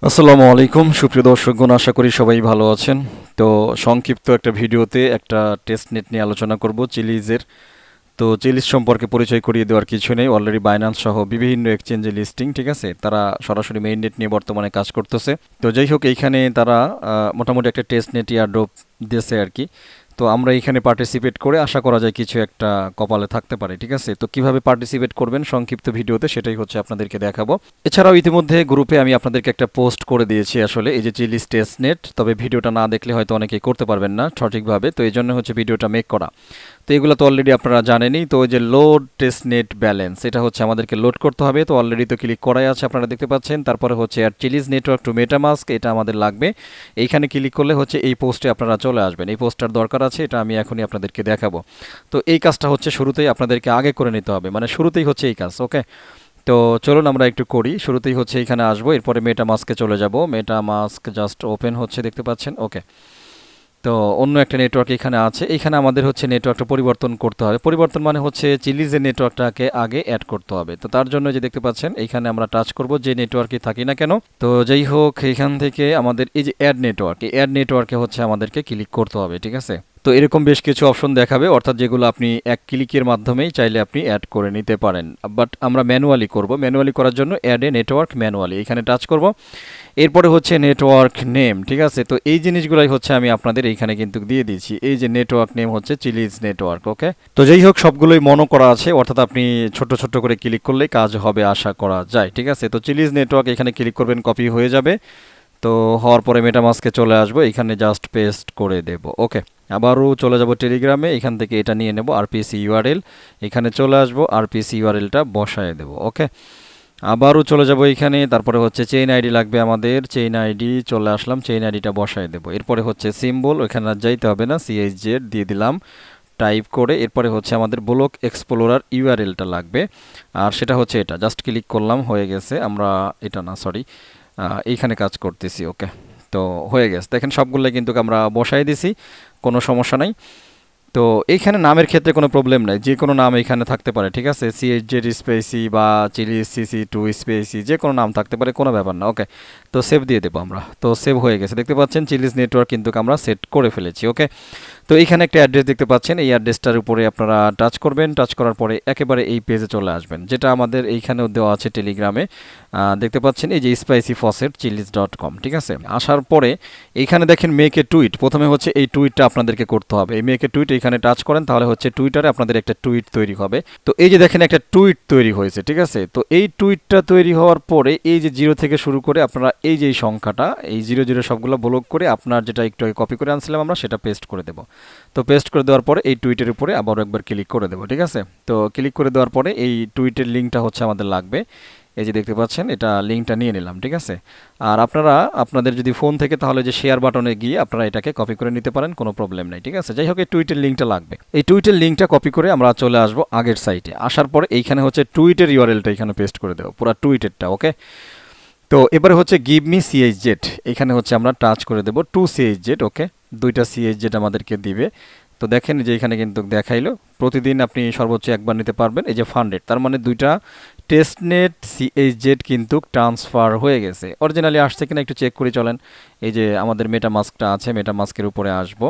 আসসালামু আলাইকুম সুপ্রিয় দর্শকগণ, আশা করি সবাই ভালো আছেন। তো সংক্ষিপ্ত একটা ভিডিওতে একটা টেস্টনেট নিয়ে আলোচনা করব চিলিজের। তো চিলিজ সম্পর্কে পরিচয় করিয়ে দেওয়ার কিছু নেই, অলরেডি বাইন্যান্স সহ বিভিন্ন এক্সচেঞ্জে লিস্টিং, ঠিক আছে। তারা সরাসরি মেইন নেট নিয়ে বর্তমানে কাজ করতেছে। তো যাই হোক, এইখানে তারা মোটামুটি একটা টেস্টনেট এয়ারড্রপ দিয়েছে আর কি। তো আমরা এখানে পার্টিসিপেট করে আশা করা যায় কিছু একটা কপালে থাকতে পারে, ঠিক আছে। তো কিভাবে পার্টিসিপেট করবেন সংক্ষিপ্ত ভিডিওতে সেটাই হচ্ছে আপনাদেরকে দেখাবো। এছাড়াও ইতিমধ্যে গ্রুপে আমি আপনাদেরকে একটা পোস্ট করে দিয়েছি আসলে, এই যে চিলিজ টেস্টনেট। তবে ভিডিওটা না দেখলে হয়তো অনেকেই করতে পারবেন না সঠিকভাবে, তো এই জন্য হচ্ছে ভিডিওটা মেক করা। তো এগুলো তো অলরেডি আপনারা জানেনই। তো ওই যে লোড টেস্টনেট ব্যালেন্স, এটা হচ্ছে আমাদেরকে লোড করতে হবে। তো অলরেডি তো ক্লিক করাই আছে, আপনারা দেখতে পাচ্ছেন। তারপরে হচ্ছে add Chiliz network to MetaMask, এটা আমাদের লাগবে। এইখানে ক্লিক করলে হচ্ছে এই পোস্টে আপনারা চলে আসবেন। এই পোস্টটার দরকার আছে, এটা আমি এখনই আপনাদেরকে দেখাবো। তো এই কাজটা হচ্ছে শুরুতেই আপনাদেরকে আগে করে নিতে হবে, মানে শুরুতেই হচ্ছে এই কাজ, ওকে। তো চলুন আমরা একটু করি। শুরুতেই হচ্ছে এখানে আসবো, এরপরে মেটামাস্কে চলে যাব। মেটামাস্ক জাস্ট ওপেন হচ্ছে, দেখতে পাচ্ছেন, ওকে। তো অন্য একটা নেটওয়ার্ক এখানে আছে, এখানে আমাদের হচ্ছে নেটওয়ার্কটা পরিবর্তন করতে হবে। পরিবর্তন মানে হচ্ছে চিলিজের নেটওয়ার্কটাকে আগে অ্যাড করতে হবে। তো তার জন্য যে দেখতে পাচ্ছেন এইখানে আমরা টাচ করব, যে নেটওয়ার্কে থাকি না কেন। তো যাই হোক, এখান থেকে আমাদের এই যে অ্যাড নেটওয়ার্ক, এই অ্যাড নেটওয়ার্কে হচ্ছে আমাদেরকে ক্লিক করতে হবে, ঠিক আছে। তো এরকম বেশ কিছু অপশন দেখাবে, অর্থাৎ যেগুলো আপনি এক ক্লিকের মাধ্যমেই চাইলে আপনি অ্যাড করে নিতে পারেন। বাট আমরা ম্যানুয়ালি করব। ম্যানুয়ালি করার জন্য অ্যাড এ নেটওয়ার্ক ম্যানুয়ালি এখানে টাচ করব। এরপরে হচ্ছে নেটওয়ার্ক নেম, ঠিক আছে। তো এই জিনিসগুলোই হচ্ছে আমি আপনাদের এইখানে কিন্তু দিয়ে দিয়েছি। এই যে নেটওয়ার্ক নেম হচ্ছে চিলিজ নেটওয়ার্ক, ওকে। তো যাই হোক, সবগুলোই মনো করা আছে, অর্থাৎ আপনি ছোট ছোট করে ক্লিক করলেই কাজ হবে আশা করা যায়, ঠিক আছে। তো চিলিজ নেটওয়ার্ক এখানে ক্লিক করবেন, কপি হয়ে যাবে। তো হওয়ার পরে মেটামাস্কে চলে আসবো, এখানে জাস্ট পেস্ট করে দেব, ওকে। আবারও চলে যাব টেলিগ্রামে, এখান থেকে এটা নিয়ে নেব আরপিসি ইউআরএল, এখানে চলে আসবো, আরপিসি ইউআরএলটা বসায় দেব, ওকে। আবারও চলে যাব এইখানে, তারপরে হচ্ছে চেইন আইডি লাগবে আমাদের, চেইন আইডি চলে আসলাম, চেইন আইডিটা বসায় দেব। এরপরে হচ্ছে সিম্বল, ওইখানে আর যাইতে হবে না, সিএইচজেড দিয়ে দিলাম টাইপ করে। এরপরে হচ্ছে আমাদের ব্লক এক্সপ্লোরার ইউআরএলটা লাগবে, আর সেটা হচ্ছে এটা, জাস্ট ক্লিক করলাম, হয়ে গেছে। আমরা এটা না, সরি, এইখানে কাজ করতেছি, ওকে। তো হয়ে গেছে, দেখেন সবগুলো কিন্তু আমরা বসাই দিছি, কোনো সমস্যা নাই। তো এইখানে নামের ক্ষেত্রে কোনো প্রবলেম নাই, যে কোনো নাম এখানে থাকতে পারে, ঠিক আছে। সিএইচজেড স্পেসি বা চিলিজ সিসি 2 স্পেসি, যে কোনো নাম থাকতে পারে, কোনো ব্যাপার না, ওকে। তো সেভ দিয়ে দেবো আমরা। তো সেভ হয়ে গেছে, দেখতে পাচ্ছেন চিলিজ নেটওয়ার্ক কিন্তু আমরা সেট করে ফেলেছি, ওকে। তো এইখানে একটা অ্যাড্রেস দেখতে পাচ্ছেন, এই অ্যাড্রেসটার উপরে আপনারা টাচ করবেন। টাচ করার পরে একেবারে এই পেজে চলে আসবেন, যেটা আমাদের এইখানেও দেওয়া আছে টেলিগ্রামে, দেখতে পাচ্ছেন এই যে স্পাইসি ফসেট চিলিজ.com, ঠিক আছে। আসার পরে এইখানে দেখেন মেক এ টুইট, প্রথমে হচ্ছে এই টুইটটা আপনাদেরকে করতে হবে। এই মেক এ টুইট এখানে টাচ করেন, তাহলে হচ্ছে টুইটারে আপনাদের একটা টুইট তৈরি হবে। তো এই যে দেখেন একটা টুইট তৈরি হয়েছে, ঠিক আছে। তো এই টুইটটা তৈরি হওয়ার পরে এই যে 0 থেকে শুরু করে আপনারা এই যে এই সংখ্যাটা, এই 00 সবগুলো ব্লক করে আপনার যেটা একটু আগে কপি করে আনছিলাম আমরা, সেটা পেস্ট করে দেব। তো পেস্ট করে দেওয়ার পরে এই টুইটের উপরে আবার একবার ক্লিক করে দেবো, ঠিক আছে। তো ক্লিক করে দেওয়ার পরে এই টুইটের লিঙ্কটা হচ্ছে আমাদের লাগবে, এই যে দেখতে পাচ্ছেন, এটা লিঙ্কটা নিয়ে নিলাম, ঠিক আছে। আর আপনারা আপনাদের যদি ফোন থেকে, তাহলে যে শেয়ার বাটনে গিয়ে আপনারা এটাকে কপি করে নিতে পারেন, কোনো প্রবলেম নাই, ঠিক আছে। যাই হোক, এই টুইটের লিঙ্কটা লাগবে। এই টুইটের লিঙ্কটা কপি করে আমরা চলে আসবো আগের সাইটে। আসার পরে এইখানে হচ্ছে টুইটের ইউআরএলটা এখানে পেস্ট করে দেবো, পুরো টুইটেরটা, ওকে। তো এবারে হচ্ছে গিভ মি সিএইচজেড, এখানে হচ্ছে আমরা টাচ করে দেবো 2 সিএইচজেড, ওকে। দুইটা সিএইচজেড আমাদেরকে দিবে। তো দেখেন যে এখানে কিন্তু দেখাইলো প্রতিদিন আপনি সর্বোচ্চ একবার নিতে পারবেন, এই যে ফান্ডেড, তার মানে দুইটা টেস্টনেট সিএইচজেড কিন্তু ট্রান্সফার হয়ে গেছে। অরিজিনালি আসছে কিনা একটু চেক করে চলেন। এই যে আমাদের মেটামাস্কটা আছে, মেটামাস্কের উপরে আসবো।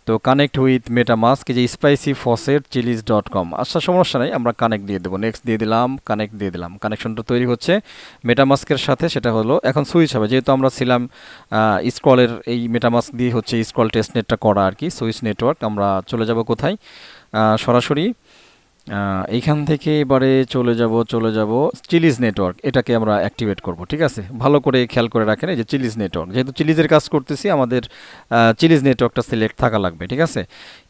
তো কানেক্ট উইথ মেটামাস্ক, এই যে স্পাইসি ফসেট চিলিজ.com, আচ্ছা সমস্যা নাই, আমরা কানেক্ট দিয়ে দেবো, নেক্সট দিয়ে দিলাম, কানেক্ট দিয়ে দিলাম। কানেকশনটা তৈরি হচ্ছে মেটামাস্কের সাথে, সেটা হলো এখন সুইচ হবে, যেহেতু আমরা ছিলাম স্ক্রলের এই মেটামাস্ক দিয়ে হচ্ছে স্ক্রল টেস্টনেটটা করা আর কি, সুইচ নেটওয়ার্ক। আমরা চলে যাব কোথায়, সরাসরি এইখান থেকে এবারে চলে যাব চিলিজ নেটওয়ার্ক, এটাকে আমরা অ্যাক্টিভেট করব, ঠিক আছে। ভালো করে খেয়াল করে রাখেন, এই যে চিলিজ নেটওয়ার্ক, যেহেতু চিলিজের কাজ করতেছি, আমাদের চিলিজ নেটওয়ার্কটা সিলেক্ট থাকা লাগবে, ঠিক আছে।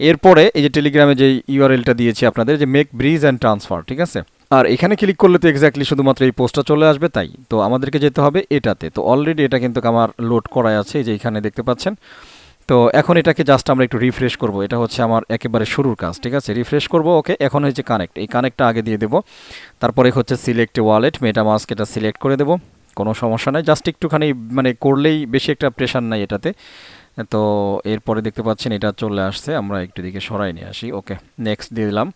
এরপরে এই যে টেলিগ্রামে যে ইউআরএলটা দিয়েছি আপনাদের, যে মেক ব্রিজ অ্যান্ড ট্রান্সফার, ঠিক আছে। আর এখানে ক্লিক করলে তো এক্স্যাক্টলি শুধুমাত্র এই পোস্টটা চলে আসবে, তাই তো আমাদেরকে যেতে হবে এটাতে। তো অলরেডি এটা কিন্তু আমার লোড করাই আছে, এই যে এখানে দেখতে পাচ্ছেন। তো এখন এটাকে জাস্ট আমরা একটু রিফ্রেশ করব, এটা হচ্ছে আমার একেবারে শুরুর কাজ, ঠিক আছে। রিফ্রেশ করব, ওকে। এখন হচ্ছে কানেক্ট, এই কানেক্টটা আগে দিয়ে দেবো। তারপরে হচ্ছে সিলেক্ট ওয়ালেট মেটামাস্ক, এটা সিলেক্ট করে দেবো, কোনো সমস্যা নাই, জাস্ট একটুখানি মানে করলেই, বেশি একটা প্রেশার নাই এটাতে। তো এরপরে দেখতে পাচ্ছেন এটা চলে আসছে, আমরা একটু দিকে সরাই নিয়ে আসি, ওকে। নেক্সট দিয়ে দিলাম।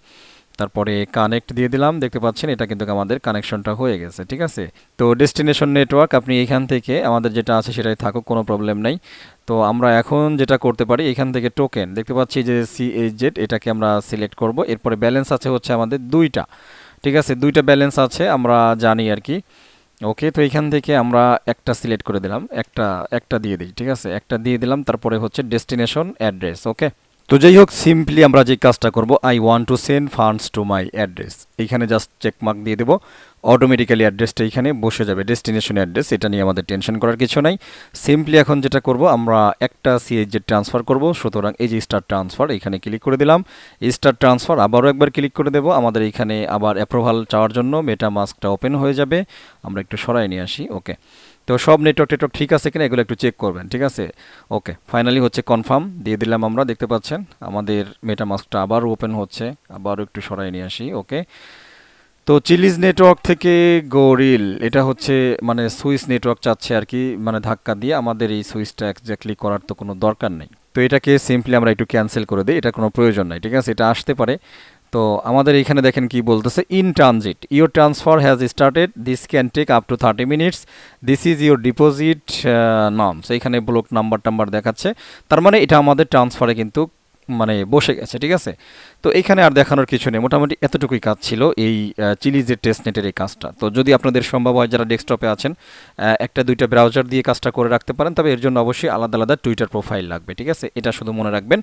তারপরে কানেক্ট দিয়ে দিলাম, দেখতে পাচ্ছেন এটা কিন্তু আমাদের কানেকশনটা হয়ে গেছে, ঠিক আছে। তো ডেস্টিনেশন নেটওয়ার্ক আপনি এখান থেকে আমাদের যেটা আছে সেটাই থাকুক, কোনো প্রবলেম নাই। তো আমরা এখন যেটা করতে পারি, এখান থেকে টোকেন দেখতে পাচ্ছি যে CHZ, এটাকে আমরা সিলেক্ট করব। এরপরে ব্যালেন্স আছে হচ্ছে আমাদের দুইটা, ঠিক আছে, দুইটা ব্যালেন্স আছে আমরা জানি আর কি। ওকে, তো এখান থেকে আমরা একটা সিলেক্ট করে দিলাম, একটা একটা দিয়ে দিই, ঠিক আছে, একটা দিয়ে দিলাম। তারপরে হচ্ছে ডেস্টিনেশন অ্যাড্রেস। ওকে, তো যাই হোক, সিম্পলি আমরা যে কাজটা করব, I want to send funds to my address, এইখানে জাস্ট চেক মার্ক দিয়ে দেবো, অটোমেটিক্যালি অ্যাড্রেসটা এখানে বসে যাবে, ডেস্টিনেশন অ্যাড্রেস। এটা নিয়ে আমাদের টেনশন করার কিছু নাই। সিম্পলি এখন যেটা করব, আমরা একটা CHZ ট্রান্সফার করব। সুতরাং এই যে স্টার ট্রান্সফার, এখানে ক্লিক করে দিলাম, স্টার ট্রান্সফার আবারও একবার ক্লিক করে দেবো। আমাদের এখানে আবার অ্যাপ্রুভাল চাওয়ার জন্য মেটামাস্কটা ওপেন হয়ে যাবে, আমরা একটু সরাই নিয়ে আসি। ওকে, তো সব নেটওয়ার্ক ঠিক আছে কিনা এগুলো একটু চেক করবেন, ঠিক আছে। ওকে, ফাইনালি হচ্ছে কনফার্ম দিয়ে দিলাম আমরা, দেখতে পাচ্ছেন আমাদের মেটামাস্কটা আবার ওপেন হচ্ছে, আবারও একটু সরাই নিয়ে আসি। ওকে, তো চিলিজ নেটওয়ার্ক থেকে গোরিল, এটা হচ্ছে মানে সুইস নেটওয়ার্ক চাচ্ছে আর কি, মানে ধাক্কা দিয়ে। আমাদের এই সুইচটা এক্স্যাক্টলি করার তো কোনো দরকার নেই, তো এটাকে সিম্পলি আমরা একটু ক্যান্সেল করে দিই, এটা কোনো প্রয়োজন নাই, ঠিক আছে, এটা আসতে পারে। তো আমাদের এখানে দেখেন কি বলতেছে, in transit your transfer has started, this can take up to 30 minutes, this is your deposit norms. এইখানে ব্লক নাম্বার দেখাচ্ছে, তার মানে এটা আমাদের ট্রান্সফারে কিন্তু মানে বসে গেছে, ঠিক আছে। তো এখানে আর দেখানোর কিছু নেই, মোটামুটি এতটুকুই কাজ ছিল এই চিলিজের টেস্টনেটের এই কাজটা। তো যদি আপনাদের সম্ভব হয়, যারা ডেস্কটপে আছেন, একটা দুইটা ব্রাউজার দিয়ে কাজটা করে রাখতে পারেন, তবে এর জন্য অবশ্যই আলাদা আলাদা টুইটার প্রোফাইল লাগবে, ঠিক আছে, এটা শুধু মনে রাখবেন।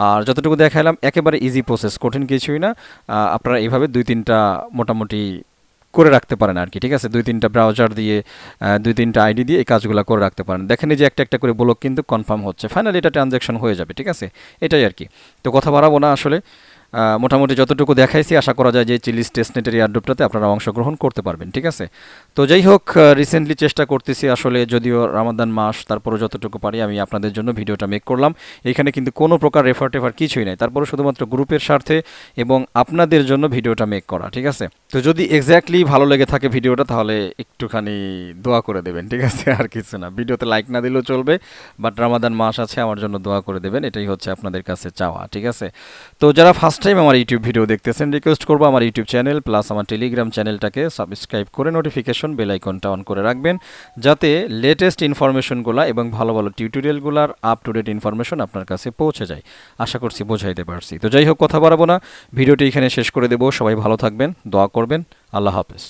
আর যতটুকু দেখালাম একেবারে ইজি প্রসেস, কঠিন কিছুই না। আপনারা এইভাবে দুই তিনটা মোটামুটি করে রাখতে পারেন আর কি, ঠিক আছে, দুই তিনটা ব্রাউজার দিয়ে, দুই তিনটা আইডি দিয়ে এই কাজগুলো করে রাখতে পারেন। দেখেন এই যে একটা একটা করে ব্লক কিন্তু কনফার্ম হচ্ছে, ফাইনালি এটা ট্রানজ্যাকশন হয়ে যাবে, ঠিক আছে, এটাই আর কি। তো কথা বাড়াবো না আসলে, মোটামুটি যতটুকু দেখাইছি আশা করা যায় যে চিলিজ টেস্টনেটের এয়ারড্রপটাতে আপনারা অংশগ্রহণ করতে পারবেন, ঠিক আছে। তো যাই হোক, রিসেন্টলি চেষ্টা করতেছি আসলে, যদিও রামাদান মাস, তারপরে যতটুকু পারি আমি আপনাদের জন্য ভিডিওটা মেক করলাম। এখানে কিন্তু কোনো প্রকার রেফার কিছুই নাই, তারপরে শুধুমাত্র গ্রুপের স্বার্থে এবং আপনাদের জন্য ভিডিওটা মেক করা, ঠিক আছে। তো যদি এক্স্যাক্টলি ভালো লেগে থাকে ভিডিওটা, তাহলে একটুখানি দোয়া করে দেবেন, ঠিক আছে, আর কিছু না। ভিডিওতে লাইক না দিলেও চলবে, বাট রামাদান মাস আছে, আমার জন্য দোয়া করে দেবেন, এটাই হচ্ছে আপনাদের কাছে চাওয়া, ঠিক আছে। তো যারা ফার্স্ট টাইম আমার ইউটিউব ভিডিও দেখতেছেন, রিকোয়েস্ট করবো আমার ইউটিউব চ্যানেল প্লাস আমার টেলিগ্রাম চ্যানেলটাকে সাবস্ক্রাইব করে নোটিফিকেশন বেল আইকনটা অন করে রাখবেন, যাতে লেটেস্ট ইনফরমেশনগুলো এবং ভালো ভালো টিউটোরিয়ালগুলোর আপ টু ডেট ইনফরমেশন আপনার কাছে পৌঁছে যায়। আশা করছি বোঝাইতে পারছি। তো যাই হোক, কথা বাড়াবো না, ভিডিওটি এখানে শেষ করে দেবো। সবাই ভালো থাকবেন, দোয়া করবেন, আল্লাহ হাফেজ।